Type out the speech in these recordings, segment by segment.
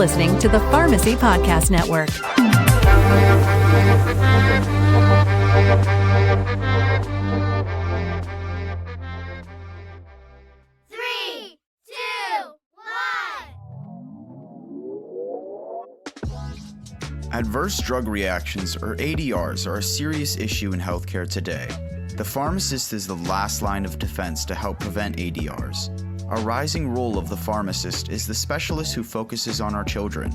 listening to the Pharmacy Podcast Network. Three, two, one. Adverse drug reactions, or ADRs, are a serious issue in healthcare today. The pharmacist is the last line of defense to help prevent ADRs. A rising role of the pharmacist is the specialist who focuses on our children.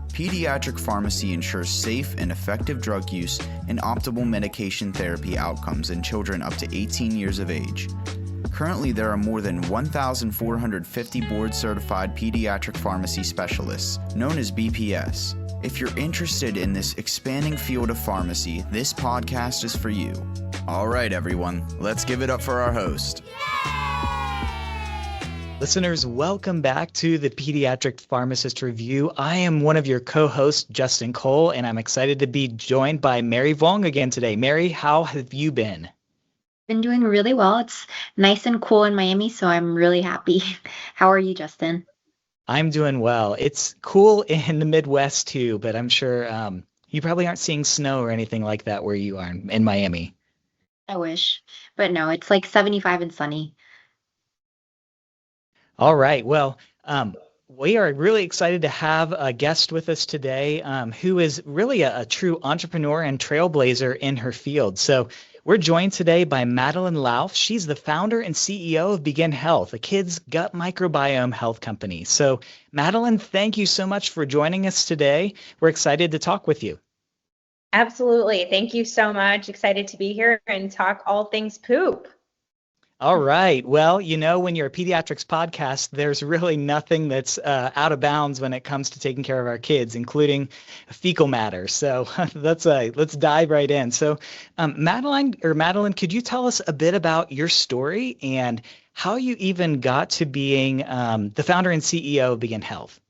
Pediatric pharmacy ensures safe and effective drug use and optimal medication therapy outcomes in children up to 18 years of age. Currently, there are more than 1,450 board-certified pediatric pharmacy specialists, known as BPS. If you're interested in this expanding field of pharmacy, this podcast is for you. All right, everyone, let's give it up for our host. Listeners, welcome back to the Pediatric Pharmacist Review. I am one of your co-hosts, Justin Cole, and I'm excited to be joined by Mary Vong again today. Mary, how have you been? Been doing really well. It's nice and cool in Miami, so I'm really happy. How are you, Justin? I'm doing well. It's cool in the Midwest too, but I'm sure you probably aren't seeing snow or anything like that where you are in Miami. I wish, but no, it's like 75 and sunny. All right. Well, we are really excited to have a guest with us today who is really a true entrepreneur and trailblazer in her field. So we're joined today by Madeline Lauf. She's the founder and CEO of Begin Health, a kids' gut microbiome health company. So Madeline, thank you so much for joining us today. We're excited to talk with you. Absolutely. Thank you so much. Excited to be here and talk all things poop. All right. Well, you know, when you're a pediatrics podcast, there's really nothing that's out of bounds when it comes to taking care of our kids, including fecal matter. So let's dive right in. So Madeline, could you tell us a bit about your story and how you even got to being the founder and CEO of Begin Health?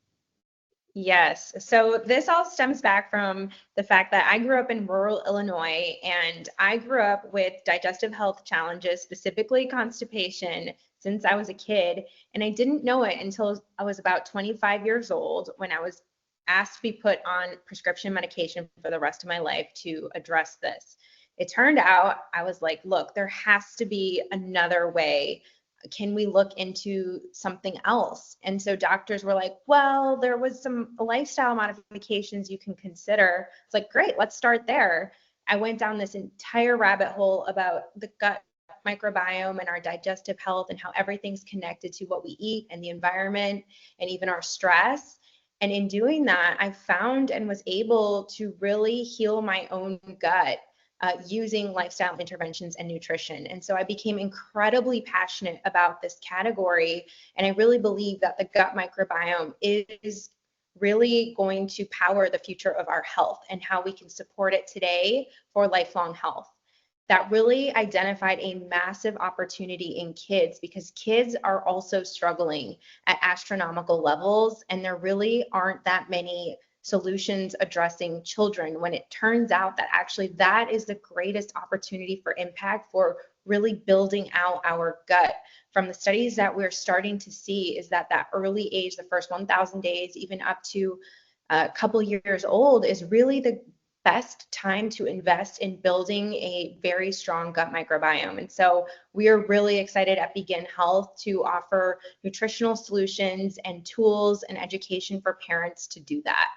Yes. So this all stems back from the fact that I grew up in rural Illinois, and I grew up with digestive health challenges, specifically constipation, since I was a kid. And I didn't know it until I was about 25 years old when I was asked to be put on prescription medication for the rest of my life to address this. It turned out I was like, look, there has to be another way. Can we look into something else? And so doctors were like, well, there was some lifestyle modifications you can consider. It's like, great, let's start there. I went down this entire rabbit hole about the gut microbiome and our digestive health and how everything's connected to what we eat and the environment and even our stress. And in doing that, I found and was able to really heal my own gut using lifestyle interventions and nutrition. And so I became incredibly passionate about this category. And I really believe that the gut microbiome is really going to power the future of our health and how we can support it today for lifelong health. That really identified a massive opportunity in kids, because kids are also struggling at astronomical levels, and there really aren't that many solutions addressing children, when it turns out that actually that is the greatest opportunity for impact for really building out our gut. From the studies that we're starting to see is that early age, the first 1,000 days, even up to a couple years old, is really the best time to invest in building a very strong gut microbiome. And so we are really excited at Begin Health to offer nutritional solutions and tools and education for parents to do that.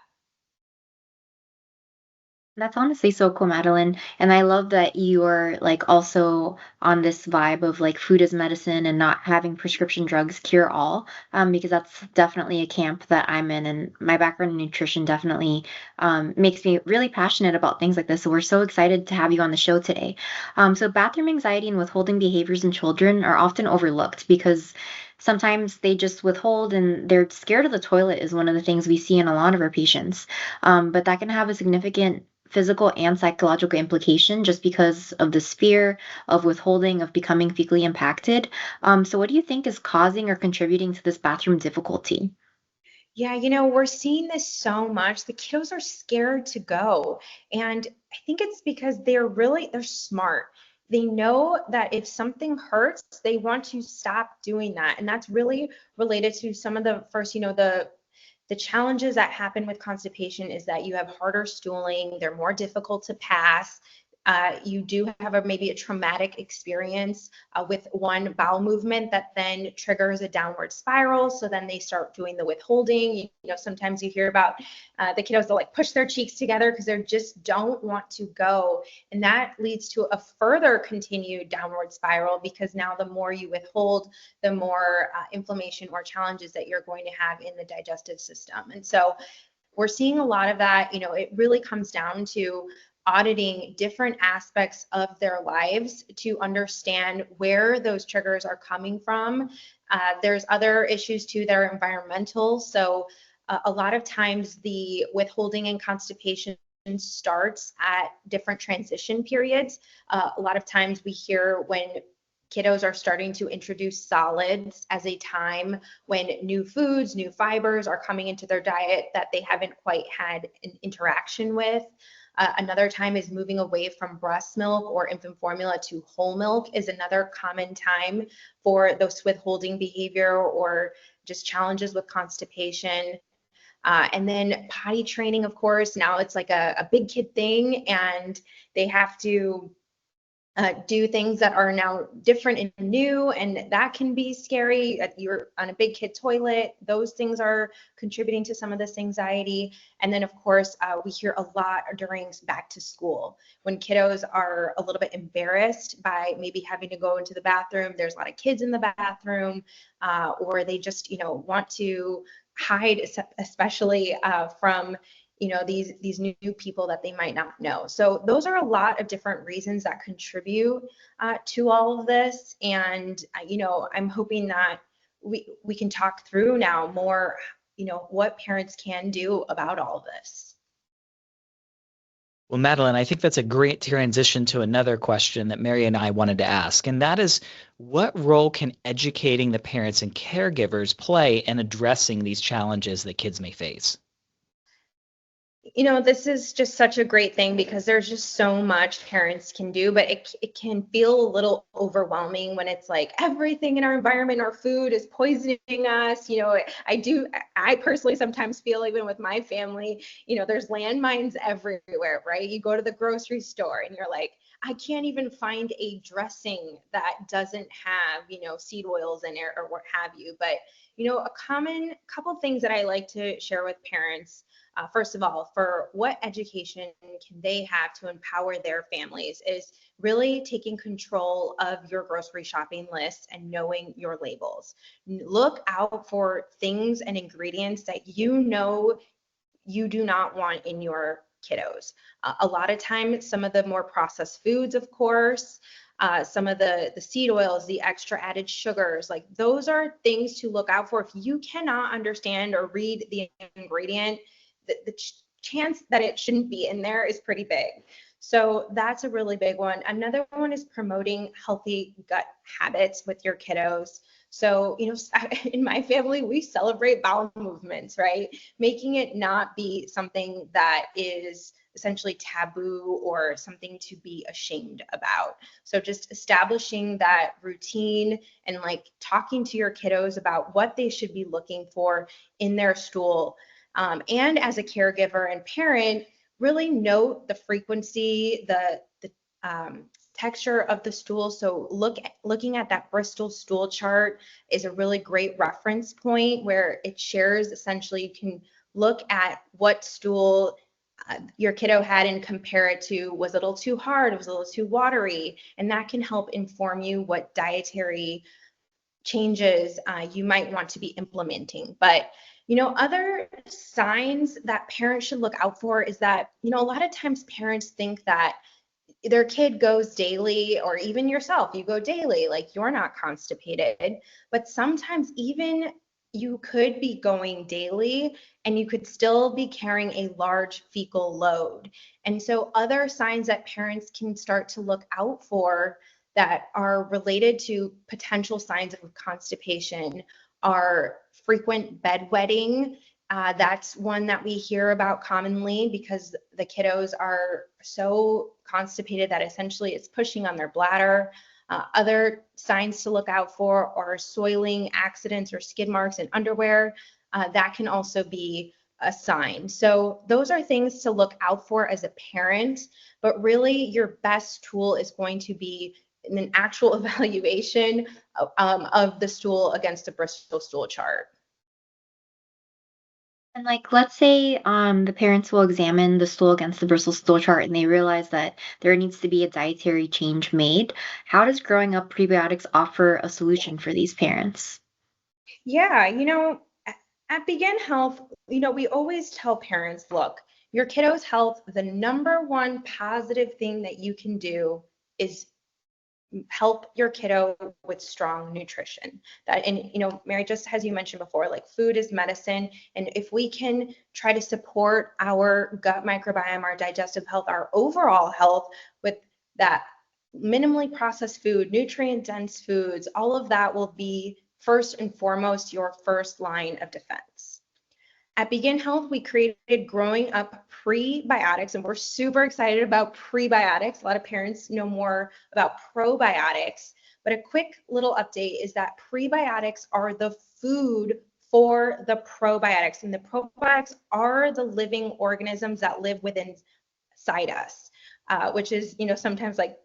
That's honestly so cool, Madeline. And I love that you are like also on this vibe of like food as medicine and not having prescription drugs cure all, because that's definitely a camp that I'm in. And my background in nutrition definitely makes me really passionate about things like this. So we're so excited to have you on the show today. So bathroom anxiety and withholding behaviors in children are often overlooked because sometimes they just withhold and they're scared of the toilet is one of the things we see in a lot of our patients. But that can have a significant physical and psychological implication just because of this fear of withholding, of becoming fecally impacted. So what do you think is causing or contributing to this bathroom difficulty? Yeah, we're seeing this so much. The kiddos are scared to go. And I think it's because they're smart. They know that if something hurts, they want to stop doing that. And that's really related to some of the first, The challenges that happen with constipation is that you have harder stooling, they're more difficult to pass. You do have maybe a traumatic experience with one bowel movement that then triggers a downward spiral. So then they start doing the withholding. You know, sometimes you hear about the kiddos, they'll like push their cheeks together because they just don't want to go. And that leads to a further continued downward spiral, because now the more you withhold, the more inflammation or challenges that you're going to have in the digestive system. And so we're seeing a lot of that. You know, it really comes down to auditing different aspects of their lives to understand where those triggers are coming from. There's other issues too that are environmental. So a lot of times the withholding and constipation starts at different transition periods. A lot of times we hear when kiddos are starting to introduce solids as a time when new foods, new fibers are coming into their diet that they haven't quite had an interaction with. Another time is moving away from breast milk or infant formula to whole milk is another common time for those withholding behavior or just challenges with constipation. And then potty training, of course, now it's like a big kid thing, and they have to do things that are now different and new, and that can be scary. You're on a big kid toilet. Those things are contributing to some of this anxiety. And then, of course, we hear a lot during back to school when kiddos are a little bit embarrassed by maybe having to go into the bathroom. There's a lot of kids in the bathroom, or they just, you know, want to hide, especially from these new people that they might not know. So those are a lot of different reasons that contribute to all of this. And I'm hoping that we can talk through now more, what parents can do about all of this. Well, Madeline, I think that's a great transition to another question that Mary and I wanted to ask, and that is, what role can educating the parents and caregivers play in addressing these challenges that kids may face? This is just such a great thing because there's just so much parents can do, but it can feel a little overwhelming when it's like everything in our environment, our food is poisoning us. I personally sometimes feel, even with my family, there's landmines everywhere, right? You go to the grocery store and you're like, I can't even find a dressing that doesn't have, seed oils in it or what have you. But, a common couple things that I like to share with parents. First of all, for what education can they have to empower their families is really taking control of your grocery shopping list and knowing your labels. Look out for things and ingredients that you do not want in your kiddos. A lot of times, some of the more processed foods, of course, some of the seed oils, the extra added sugars, like those are things to look out for. If you cannot understand or read the ingredient, the chance that it shouldn't be in there is pretty big. So that's a really big one. Another one is promoting healthy gut habits with your kiddos. So, in my family, we celebrate bowel movements, right? Making it not be something that is essentially taboo or something to be ashamed about. So just establishing that routine and like talking to your kiddos about what they should be looking for in their stool. And as a caregiver and parent, really note the frequency, the texture of the stool. So looking at that Bristol stool chart is a really great reference point where it shares, essentially, you can look at what stool your kiddo had and compare it to, was it a little too hard, was it a little too watery, and that can help inform you what dietary changes you might want to be implementing. But other signs that parents should look out for is that, a lot of times parents think that their kid goes daily, or even yourself, you go daily, like you're not constipated. But sometimes even you could be going daily and you could still be carrying a large fecal load. And so other signs that parents can start to look out for that are related to potential signs of constipation are frequent bedwetting. That's one that we hear about commonly because the kiddos are so constipated that essentially it's pushing on their bladder. Other signs to look out for are soiling, accidents, or skid marks in underwear. that can also be a sign. So those are things to look out for as a parent, but really your best tool is going to be an actual evaluation of the stool against a Bristol stool chart. And like, let's say the parents will examine the stool against the Bristol stool chart and they realize that there needs to be a dietary change made. How does growing up prebiotics offer a solution for these parents? Yeah, at Begin Health, we always tell parents, look, your kiddo's health, the number one positive thing that you can do is help your kiddo with strong nutrition. And Mary, just as you mentioned before, like food is medicine, and if we can try to support our gut microbiome, our digestive health, our overall health with that minimally processed food, nutrient dense foods, all of that will be first and foremost your first line of defense. At Begin Health, we created Growing Up Prebiotics, and we're super excited about prebiotics. A lot of parents know more about probiotics, but a quick little update is that prebiotics are the food for the probiotics, and the probiotics are the living organisms that live within inside us, which is, sometimes like,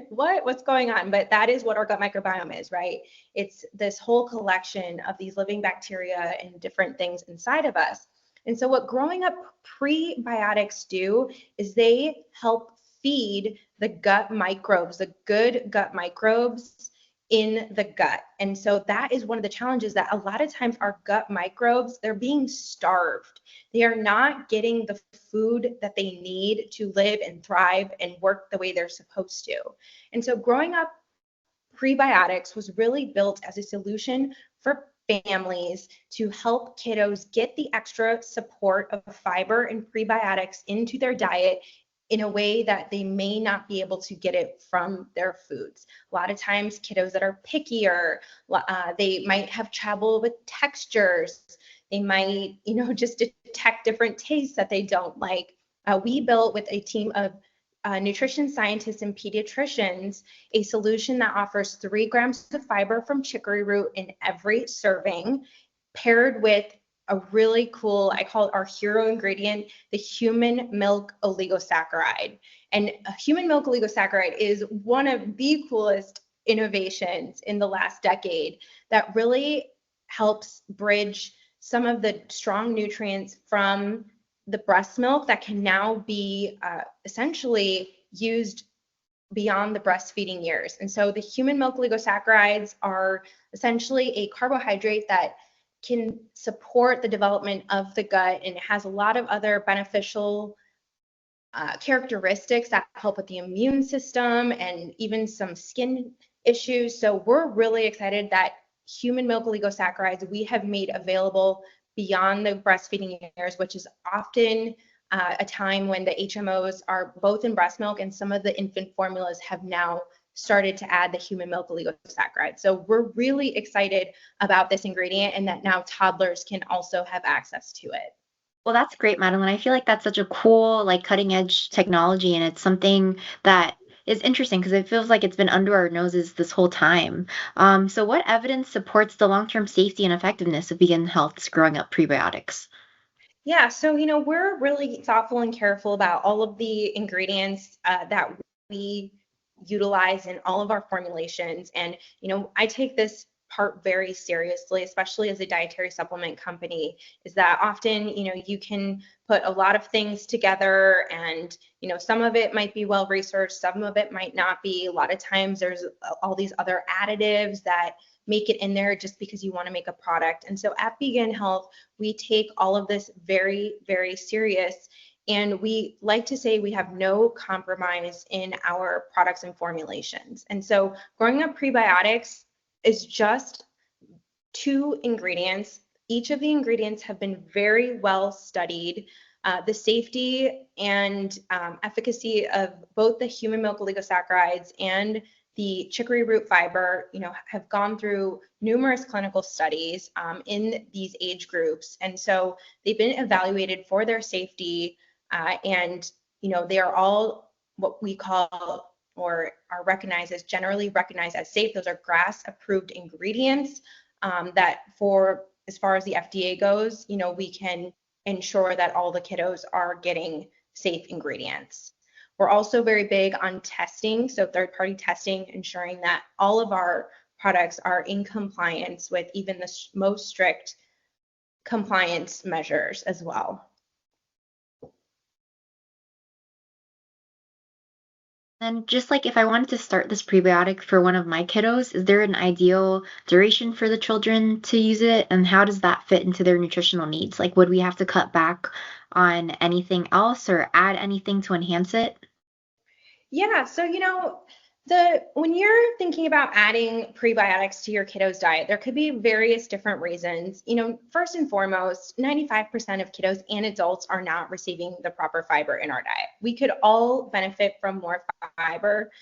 what's going on? But that is what our gut microbiome is, right? It's this whole collection of these living bacteria and different things inside of us. And so what Growing Up Prebiotics do is they help feed the gut microbes, the good gut microbes in the gut. And so that is one of the challenges, that a lot of times our gut microbes, they're being starved. They are not getting the food that they need to live and thrive and work the way they're supposed to. And so Growing Up Prebiotics was really built as a solution for families to help kiddos get the extra support of fiber and prebiotics into their diet in a way that they may not be able to get it from their foods. A lot of times kiddos that are pickier, they might have trouble with textures. They might, just detect different tastes that they don't like. We built with a team of nutrition scientists and pediatricians a solution that offers 3 grams of fiber from chicory root in every serving, paired with a really cool, I call it our hero ingredient, the human milk oligosaccharide. And a human milk oligosaccharide is one of the coolest innovations in the last decade that really helps bridge some of the strong nutrients from the breast milk that can now be essentially used beyond the breastfeeding years. And so the human milk oligosaccharides are essentially a carbohydrate that can support the development of the gut, and it has a lot of other beneficial characteristics that help with the immune system and even some skin issues. So we're really excited that human milk oligosaccharides we have made available beyond the breastfeeding years, which is often a time when the HMOs are both in breast milk, and some of the infant formulas have now started to add the human milk oligosaccharide. So we're really excited about this ingredient, and that now toddlers can also have access to it. Well, that's great, Madeline. I feel like that's such a cool, like cutting edge technology, and it's something that is interesting because it feels like it's been under our noses this whole time. So what evidence supports the long-term safety and effectiveness of Begin Health's Growing Up Prebiotics? Yeah, so we're really thoughtful and careful about all of the ingredients that we utilize in all of our formulations. And I take this part very seriously, especially as a dietary supplement company, is that often you can put a lot of things together, and some of it might be well researched, some of it might not be. A lot of times there's all these other additives that make it in there just because you want to make a product. And so at Begin Health, we take all of this very, very serious. And we like to say we have no compromise in our products and formulations. And so Growing Up Prebiotics is just 2 ingredients. Each of the ingredients have been very well studied. The safety and efficacy of both the human milk oligosaccharides and the chicory root fiber, have gone through numerous clinical studies in these age groups. And so they've been evaluated for their safety, and they are all what we call, or are generally recognized as safe. Those are GRAS approved ingredients that for as far as the FDA goes, we can ensure that all the kiddos are getting safe ingredients. We're also very big on testing, so third-party testing, ensuring that all of our products are in compliance with even the most strict compliance measures as well. And just like if I wanted to start this prebiotic for one of my kiddos, is there an ideal duration for the children to use it? And how does that fit into their nutritional needs? Like, would we have to cut back on anything else or add anything to enhance it? Yeah, so when you're thinking about adding prebiotics to your kiddos diet, there could be various different reasons. First and foremost, 95% of kiddos and adults are not receiving the proper fiber in our diet. We could all benefit from more fiber,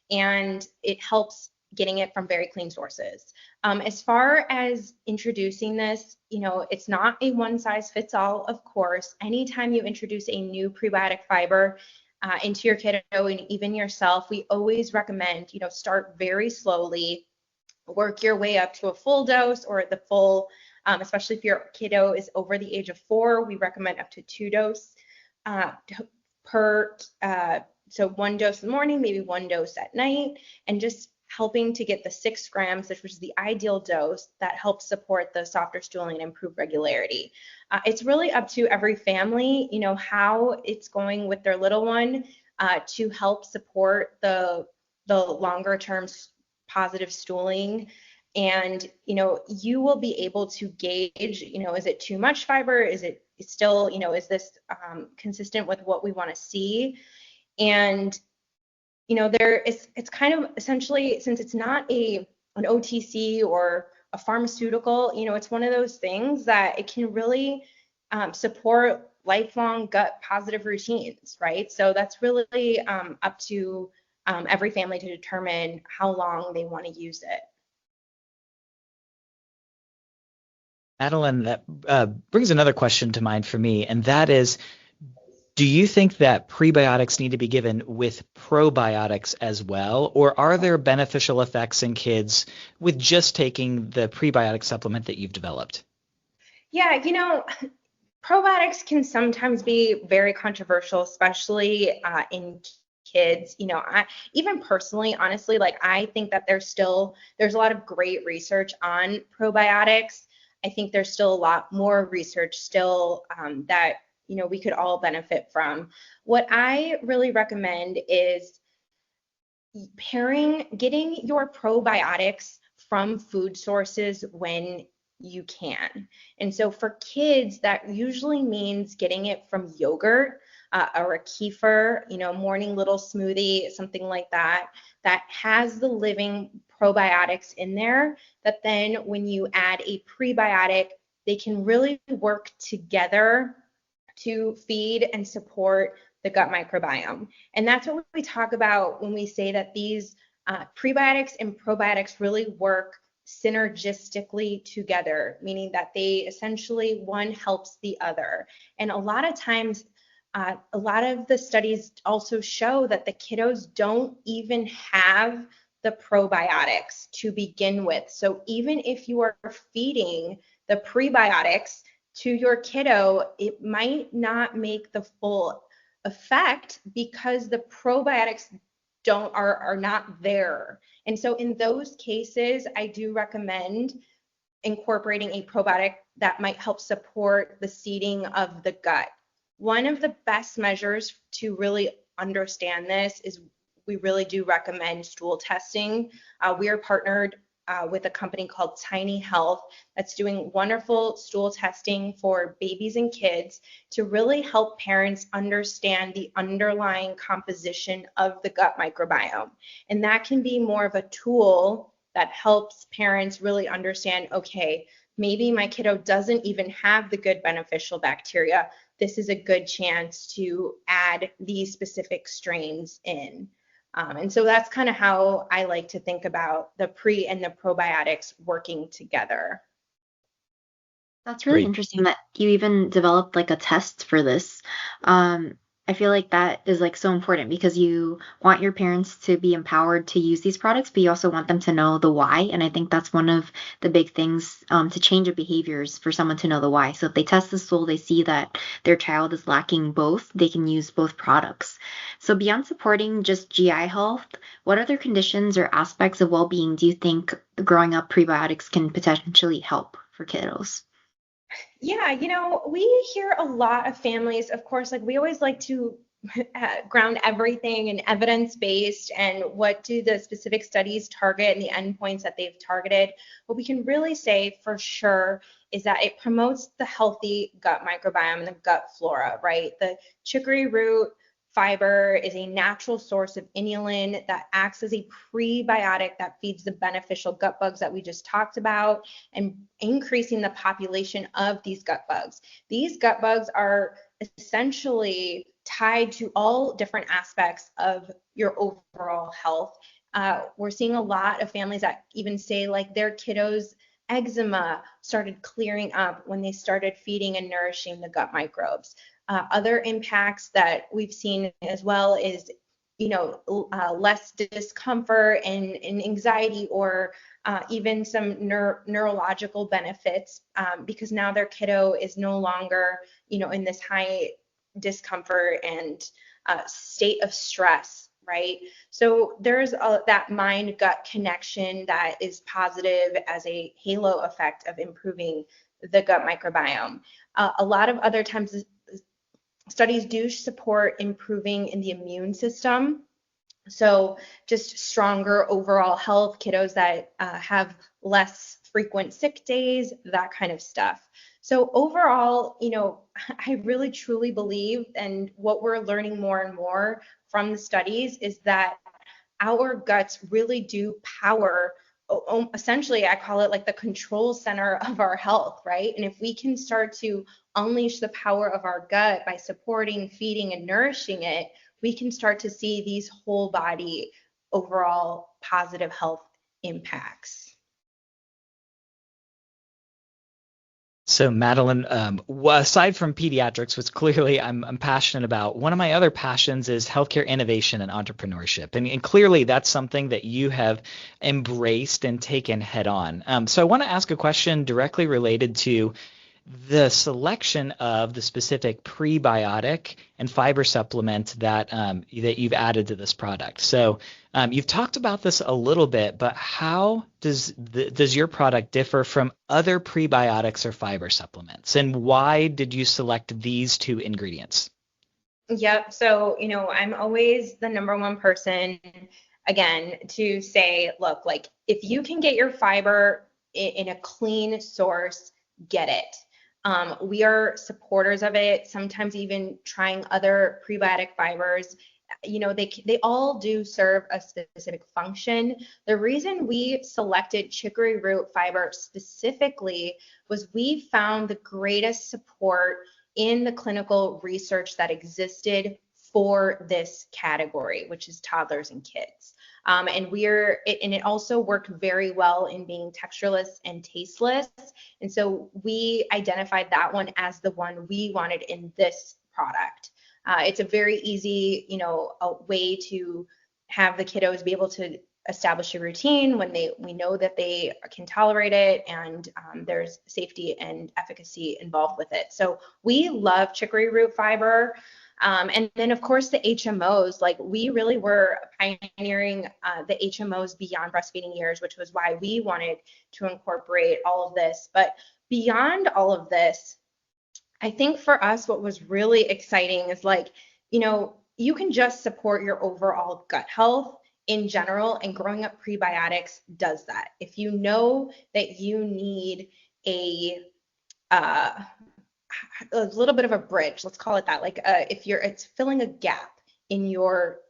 and it helps getting it from very clean sources. As far as introducing this, it's not a one size fits all, of course. Anytime you introduce a new prebiotic fiber into your kiddo and even yourself, we always recommend, start very slowly, work your way up to a full dose or the full, especially if your kiddo is over the age of 4, we recommend up to 2 doses per, so 1 dose in the morning, maybe 1 dose at night, and just helping to get the 6 grams, which is the ideal dose that helps support the softer stooling and improve regularity. It's really up to every family, how it's going with their little one to help support the longer term positive stooling. And, you will be able to gauge, is it too much fiber? Is it still, is this consistent with what we want to see? And it's kind of essentially, since it's not an OTC or a pharmaceutical, it's one of those things that it can really support lifelong gut positive routines, right? So that's really up to every family to determine how long they want to use it. Madeline, that brings another question to mind for me, and that is, do you think that prebiotics need to be given with probiotics as well, or are there beneficial effects in kids with just taking the prebiotic supplement that you've developed? Yeah, probiotics can sometimes be very controversial, especially in kids. Even personally, honestly, I think that there's a lot of great research on probiotics. I think there's still a lot more research still that we could all benefit from. What I really recommend is getting your probiotics from food sources when you can. And so for kids, that usually means getting it from yogurt or a kefir, morning little smoothie, something like that has the living probiotics in there, that then when you add a prebiotic, they can really work together to feed and support the gut microbiome. And that's what we talk about when we say that these prebiotics and probiotics really work synergistically together, meaning that they essentially one helps the other. And a lot of times, a lot of the studies also show that the kiddos don't even have the probiotics to begin with. So even if you are feeding the prebiotics to your kiddo, it might not make the full effect because the probiotics are not there. And so in those cases, I do recommend incorporating a probiotic that might help support the seeding of the gut. One of the best measures to really understand this is we really do recommend stool testing. We are partnered with a company called Tiny Health that's doing wonderful stool testing for babies and kids to really help parents understand the underlying composition of the gut microbiome. And that can be more of a tool that helps parents really understand, okay, maybe my kiddo doesn't even have the good beneficial bacteria. This is a good chance to add these specific strains in. And so that's kind of how I like to think about the pre and the probiotics working together. That's really Great. interesting that you even developed like a test for this. I feel like that is like so important because you want your parents to be empowered to use these products, but you also want them to know the why. And I think that's one of the big things to change of behaviors for someone to know the why. So if they test the stool, they see that their child is lacking both, they can use both products. So beyond supporting just GI health, what other conditions or aspects of well-being do you think growing up prebiotics can potentially help for kiddos? Yeah, we hear a lot of families, of course, like we always like to ground everything in evidence-based and what do the specific studies target and the endpoints that they've targeted. What we can really say for sure is that it promotes the healthy gut microbiome and the gut flora, right? The chicory root fiber is a natural source of inulin that acts as a prebiotic that feeds the beneficial gut bugs that we just talked about and increasing the population of these gut bugs. These gut bugs are essentially tied to all different aspects of your overall health. We're seeing a lot of families that even say like their kiddos' eczema started clearing up when they started feeding and nourishing the gut microbes. Other impacts that we've seen as well is, less discomfort and anxiety or even some neurological benefits because now their kiddo is no longer, in this high discomfort and state of stress, right? So there's that mind-gut connection that is positive as a halo effect of improving the gut microbiome. A lot of other times studies do support improving in the immune system. So just stronger overall health, kiddos that have less frequent sick days, that kind of stuff. So overall, I really truly believe, and what we're learning more and more from the studies is that our guts really do power, essentially, I call it like the control center of our health, right? And if we can start to unleash the power of our gut by supporting, feeding, and nourishing it, we can start to see these whole body overall positive health impacts. So, Madeline, aside from pediatrics, which clearly I'm passionate about, one of my other passions is healthcare innovation and entrepreneurship. And clearly that's something that you have embraced and taken head on. So I want to ask a question directly related to the selection of the specific prebiotic and fiber supplement that that you've added to this product. So you've talked about this a little bit, but how does your product differ from other prebiotics or fiber supplements, and why did you select these two ingredients? Yep. So, I'm always the number one person, again, to say, look, like if you can get your fiber in a clean source, get it. We are supporters of it, sometimes even trying other prebiotic fibers. They all do serve a specific function. The reason we selected chicory root fiber specifically was we found the greatest support in the clinical research that existed for this category, which is toddlers and kids. And it also worked very well in being textureless and tasteless. And so we identified that one as the one we wanted in this product. It's a very easy, a way to have the kiddos be able to establish a routine when we know that they can tolerate it, and there's safety and efficacy involved with it. So we love chicory root fiber. And then, of course, the HMOs, like we really were pioneering the HMOs beyond breastfeeding years, which was why we wanted to incorporate all of this. But beyond all of this, I think for us, what was really exciting is like, you can just support your overall gut health in general, and growing up prebiotics does that. If you know that you need a little bit of a bridge, let's call it that, like if it's filling a gap in your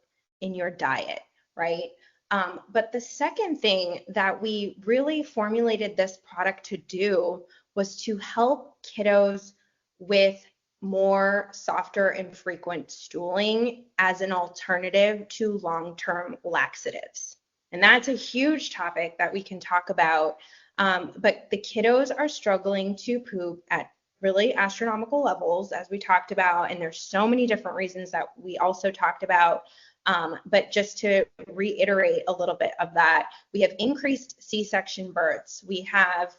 diet, right? But the second thing that we really formulated this product to do was to help kiddos with more softer and frequent stooling as an alternative to long-term laxatives. And that's a huge topic that we can talk about. But the kiddos are struggling to poop at really astronomical levels, as we talked about, and there's so many different reasons that we also talked about. But just to reiterate a little bit of that, we have increased C-section births. We have,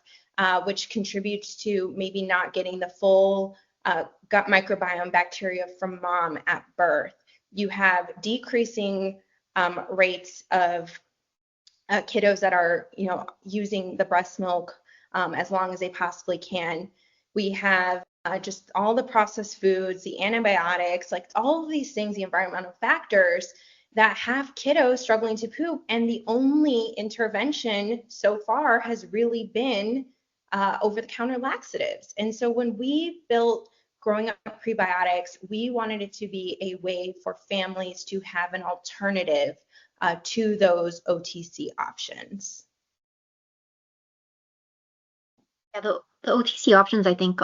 which contributes to maybe not getting the full gut microbiome bacteria from mom at birth. You have decreasing rates of kiddos that are, using the breast milk as long as they possibly can. We have just all the processed foods, the antibiotics, like all of these things, the environmental factors that have kiddos struggling to poop. And the only intervention so far has really been over-the-counter laxatives. And so when we built Growing Up Prebiotics, we wanted it to be a way for families to have an alternative to those OTC options. Yeah, the OTC options I think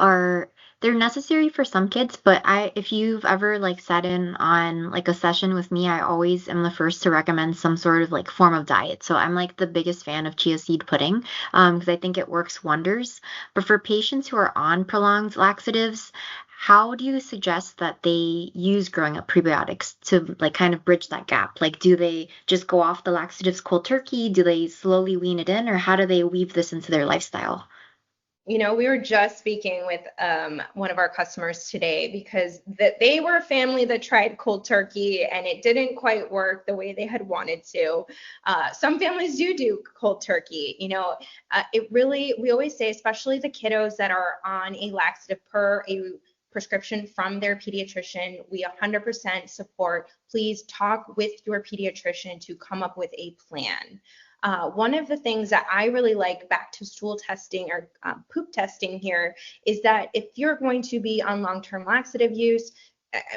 they're necessary for some kids, but if you've ever like sat in on like a session with me, I always am the first to recommend some sort of like form of diet. So I'm like the biggest fan of chia seed pudding because I think it works wonders. But for patients who are on prolonged laxatives, how do you suggest that they use Growing Up Prebiotics to like kind of bridge that gap? Like, do they just go off the laxatives cold turkey? Do they slowly wean it in, or how do they weave this into their lifestyle? We were just speaking with one of our customers today because they were a family that tried cold turkey and it didn't quite work the way they had wanted to. Some families do cold turkey. We always say, especially the kiddos that are on a laxative per a prescription from their pediatrician, we 100% support. Please talk with your pediatrician to come up with a plan. One of the things that I really like back to stool testing or poop testing here is that if you're going to be on long-term laxative use,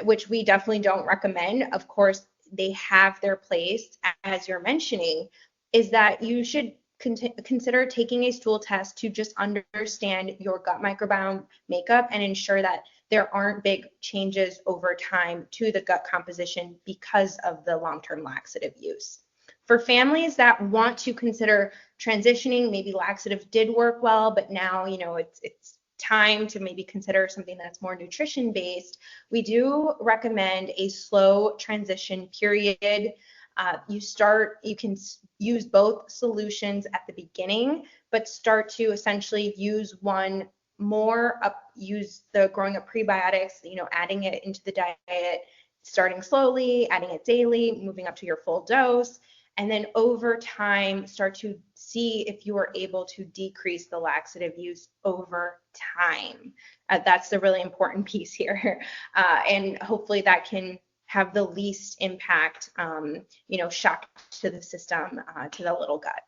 which we definitely don't recommend, of course, they have their place, as you're mentioning, is that you should consider taking a stool test to just understand your gut microbiome makeup and ensure that there aren't big changes over time to the gut composition because of the long-term laxative use. For families that want to consider transitioning, maybe laxative did work well, but now, it's time to maybe consider something that's more nutrition based, we do recommend a slow transition period. You can use both solutions at the beginning, but start to essentially use one more use the Growing Up Prebiotics, adding it into the diet, starting slowly, adding it daily, moving up to your full dose. And then over time, start to see if you are able to decrease the laxative use over time. That's the really important piece here. And hopefully that can have the least impact, shock to the system, to the little gut.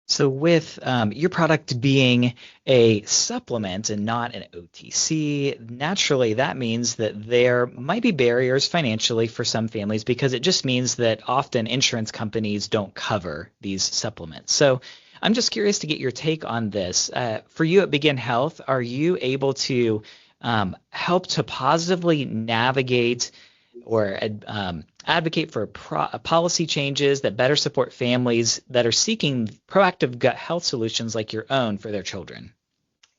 So with your product being a supplement and not an OTC, naturally that means that there might be barriers financially for some families because it just means that often insurance companies don't cover these supplements. So I'm just curious to get your take on this. For you at Begin Health, are you able to help to positively navigate or advocate for policy changes that better support families that are seeking proactive gut health solutions like your own for their children?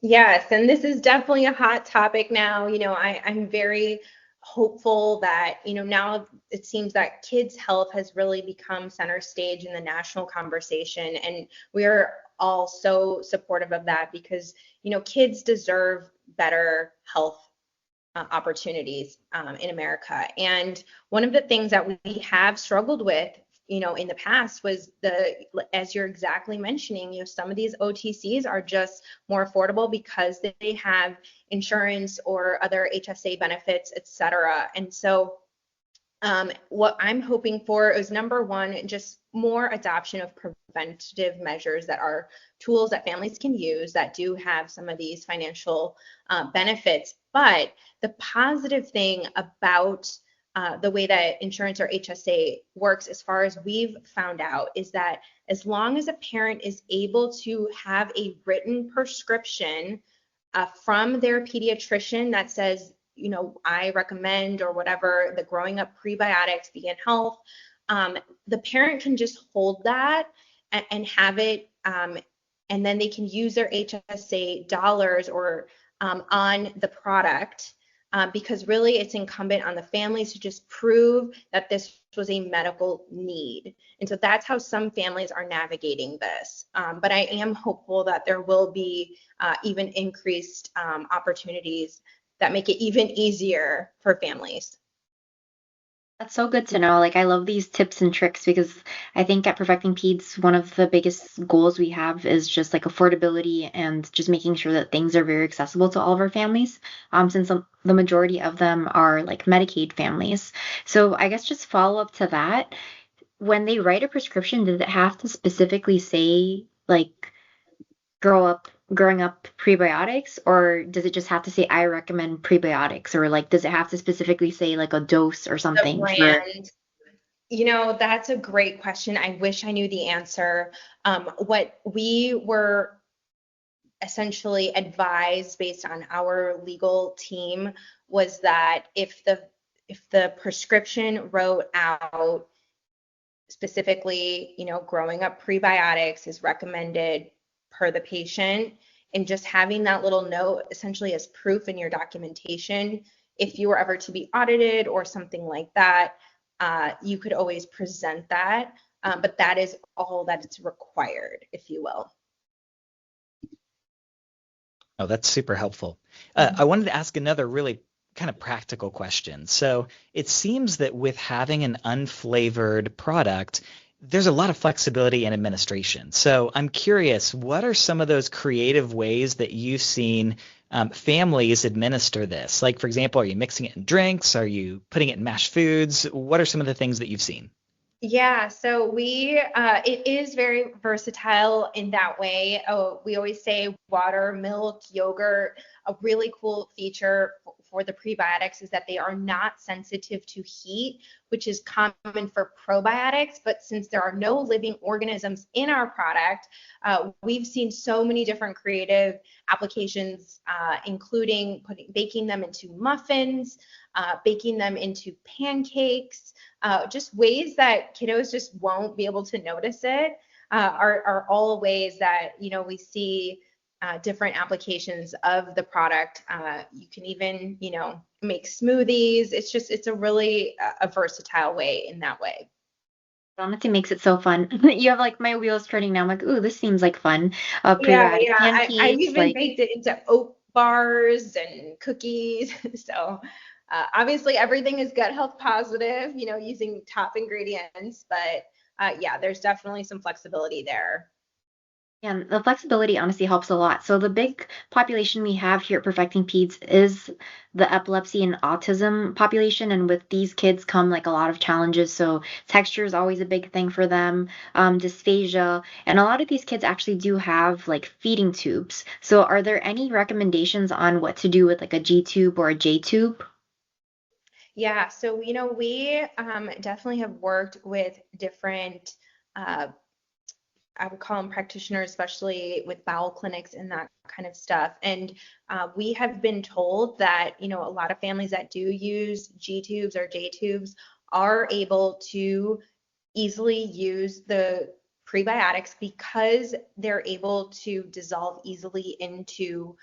Yes, and this is definitely a hot topic now. I'm very hopeful that, now it seems that kids' health has really become center stage in the national conversation, and we are all so supportive of that because, kids deserve better health opportunities in America. And one of the things that we have struggled with, in the past was as you're exactly mentioning, some of these OTCs are just more affordable because they have insurance or other HSA benefits, et cetera. And so what I'm hoping for is, number one, just more adoption of preventative measures that are tools that families can use that do have some of these financial benefits. But the positive thing about the way that insurance or HSA works, as far as we've found out, is that as long as a parent is able to have a written prescription from their pediatrician that says, I recommend or whatever, the Growing Up Prebiotics, Begin Health, the parent can just hold that and have it and then they can use their HSA dollars or on the product, because really it's incumbent on the families to just prove that this was a medical need. And so that's how some families are navigating this. But I am hopeful that there will be even increased opportunities that make it even easier for families. That's so good to know. Like, I love these tips and tricks because I think at Perfecting Peds, one of the biggest goals we have is just like affordability and just making sure that things are very accessible to all of our families, since the majority of them are like Medicaid families. So I guess just follow up to that. When they write a prescription, does it have to specifically say like growing up prebiotics, or does it just have to say I recommend prebiotics, or like does it have to specifically say like a dose or The something for brand, that's a great question. I wish I knew the answer. What we were essentially advised based on our legal team was that if the prescription wrote out specifically, growing up prebiotics is recommended per the patient, and just having that little note essentially as proof in your documentation, if you were ever to be audited or something like that, you could always present that. But that is all that it's required, if you will. Oh, that's super helpful. I wanted to ask another really kind of practical question. So it seems that with having an unflavored product, there's a lot of flexibility in administration. So I'm curious, what are some of those creative ways that you've seen families administer this? Like, for example, are you mixing it in drinks? Are you putting it in mashed foods? What are some of the things that you've seen? Yeah, so it is very versatile in that way. Oh, we always say water, milk, yogurt. A really cool feature for the prebiotics is that they are not sensitive to heat, which is common for probiotics. But since there are no living organisms in our product, we've seen so many different creative applications, including baking them into muffins, baking them into pancakes, just ways that kiddos just won't be able to notice it, are all ways that, we see different applications of the product. You can even, make smoothies. It's a really a versatile way in that way. honestly makes it so fun. You have like my wheels turning now. I'm like, ooh, this seems like fun. Yeah, Prebiotic yeah. I've pancakes, even like baked it into oat bars and cookies. So obviously everything is gut health positive, using top ingredients, but yeah, there's definitely some flexibility there. and the flexibility honestly helps a lot. So the big population we have here at Perfecting Peds is the epilepsy and autism population, and with these kids come like a lot of challenges. So texture is always a big thing for them, dysphagia, and a lot of these kids actually do have like feeding tubes. So are there any recommendations on what to do with like a G tube or a J tube? Yeah, so we definitely have worked with different I would call them practitioners, especially with bowel clinics and that kind of stuff. And we have been told that, a lot of families that do use G tubes or J tubes are able to easily use the prebiotics because they're able to dissolve easily into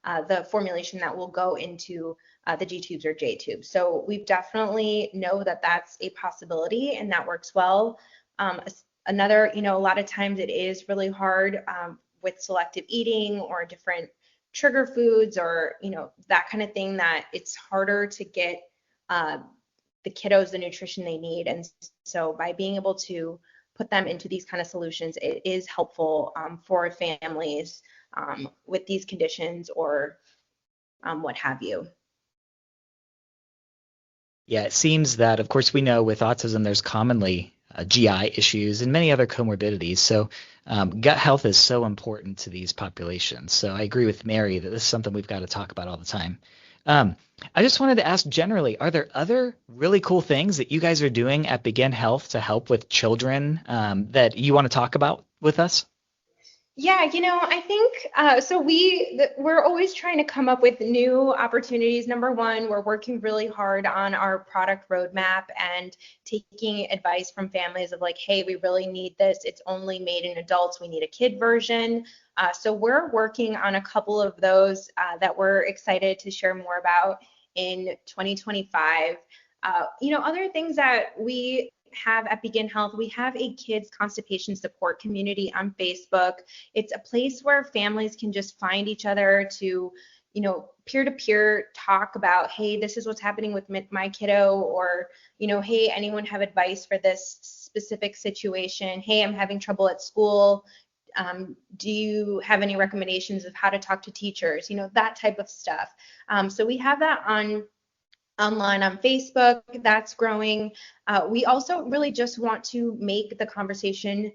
the formulation that will go into the G tubes or J tubes. So we definitely know that that's a possibility and that works well. Another, a lot of times it is really hard with selective eating or different trigger foods or, that kind of thing, that it's harder to get the kiddos the nutrition they need. And so by being able to put them into these kind of solutions, it is helpful for families with these conditions or what have you. Yeah, it seems that, of course, we know with autism there's commonly GI issues and many other comorbidities. So gut health is so important to these populations. So I agree with Mary that this is something we've got to talk about all the time. I just wanted to ask generally, are there other really cool things that you guys are doing at Begin Health to help with children that you want to talk about with us? Yeah, I think so. We're always trying to come up with new opportunities. Number one, we're working really hard on our product roadmap and taking advice from families of like, hey, we really need this. It's only made in adults. We need a kid version. So we're working on a couple of those that we're excited to share more about in 2025. Other things that we have at Begin Health, we have a kids constipation support community on Facebook. It's a place where families can just find each other to, peer-to-peer talk about, hey, this is what's happening with my kiddo, or, hey, anyone have advice for this specific situation? Hey, I'm having trouble at school. Do you have any recommendations of how to talk to teachers? That type of stuff. So we have that online on Facebook, that's growing. We also really just want to make the conversation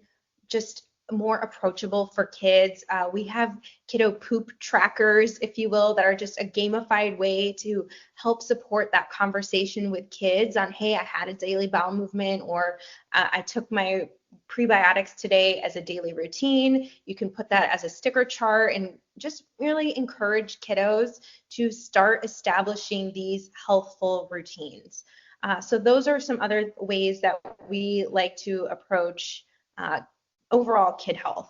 just more approachable for kids. We have kiddo poop trackers, if you will, that are just a gamified way to help support that conversation with kids on, hey, I had a daily bowel movement, or I took my prebiotics today as a daily routine. You can put that as a sticker chart and just really encourage kiddos to start establishing these healthful routines. So those are some other ways that we like to approach overall kid health.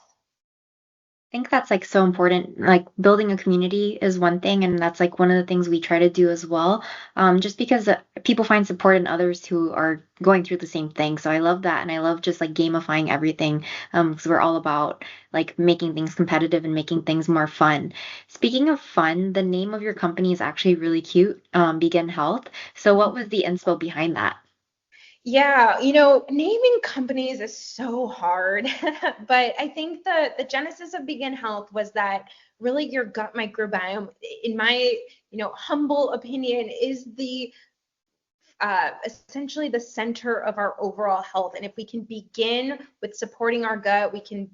I think that's like so important. Like building a community is one thing, and that's like one of the things we try to do as well. Just because people find support in others who are going through the same thing. So I love that, and I love just like gamifying everything, because we're all about like making things competitive and making things more fun. Speaking of fun, the name of your company is actually really cute, Begin Health. So what was the inspo behind that? Yeah, naming companies is so hard, but I think the genesis of Begin Health was that really your gut microbiome, in my, humble opinion, is the essentially the center of our overall health. And if we can begin with supporting our gut, we can,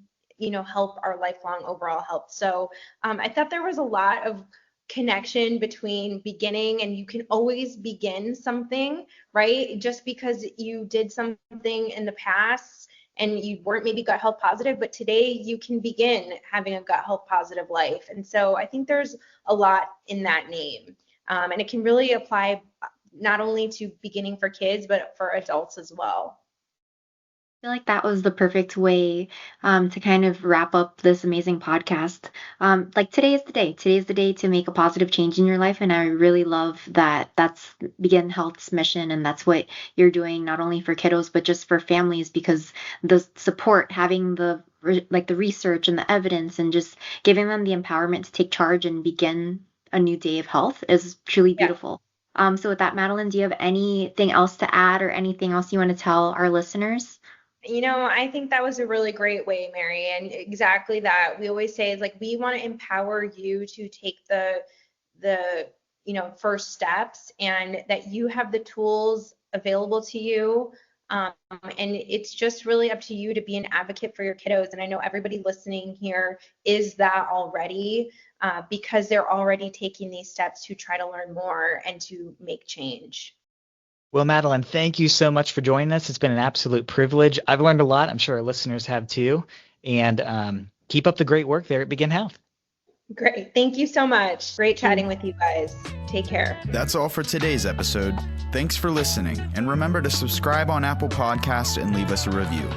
help our lifelong overall health. So I thought there was a lot of connection between beginning, and you can always begin something, right? Just because you did something in the past and you weren't maybe gut health positive, but today you can begin having a gut health positive life. And so I think there's a lot in that name. And it can really apply not only to beginning for kids, but for adults as well. I feel like that was the perfect way to kind of wrap up this amazing podcast. Like today is the day. Today is the day to make a positive change in your life, and I really love that that's Begin Health's mission, and that's what you're doing not only for kiddos but just for families, because the support, having the research and the evidence, and just giving them the empowerment to take charge and begin a new day of health is truly beautiful. So with that, Madeline, do you have anything else to add or anything else you want to tell our listeners? I think that was a really great way, Mary, and exactly that. We always say is like we want to empower you to take the first steps, and that you have the tools available to you. And it's just really up to you to be an advocate for your kiddos. And I know everybody listening here is that already, because they're already taking these steps to try to learn more and to make change. Well, Madeline, thank you so much for joining us. It's been an absolute privilege. I've learned a lot. I'm sure our listeners have too. And keep up the great work there at Begin Health. Great. Thank you so much. Great chatting with you guys. Take care. That's all for today's episode. Thanks for listening, and remember to subscribe on Apple Podcasts and leave us a review.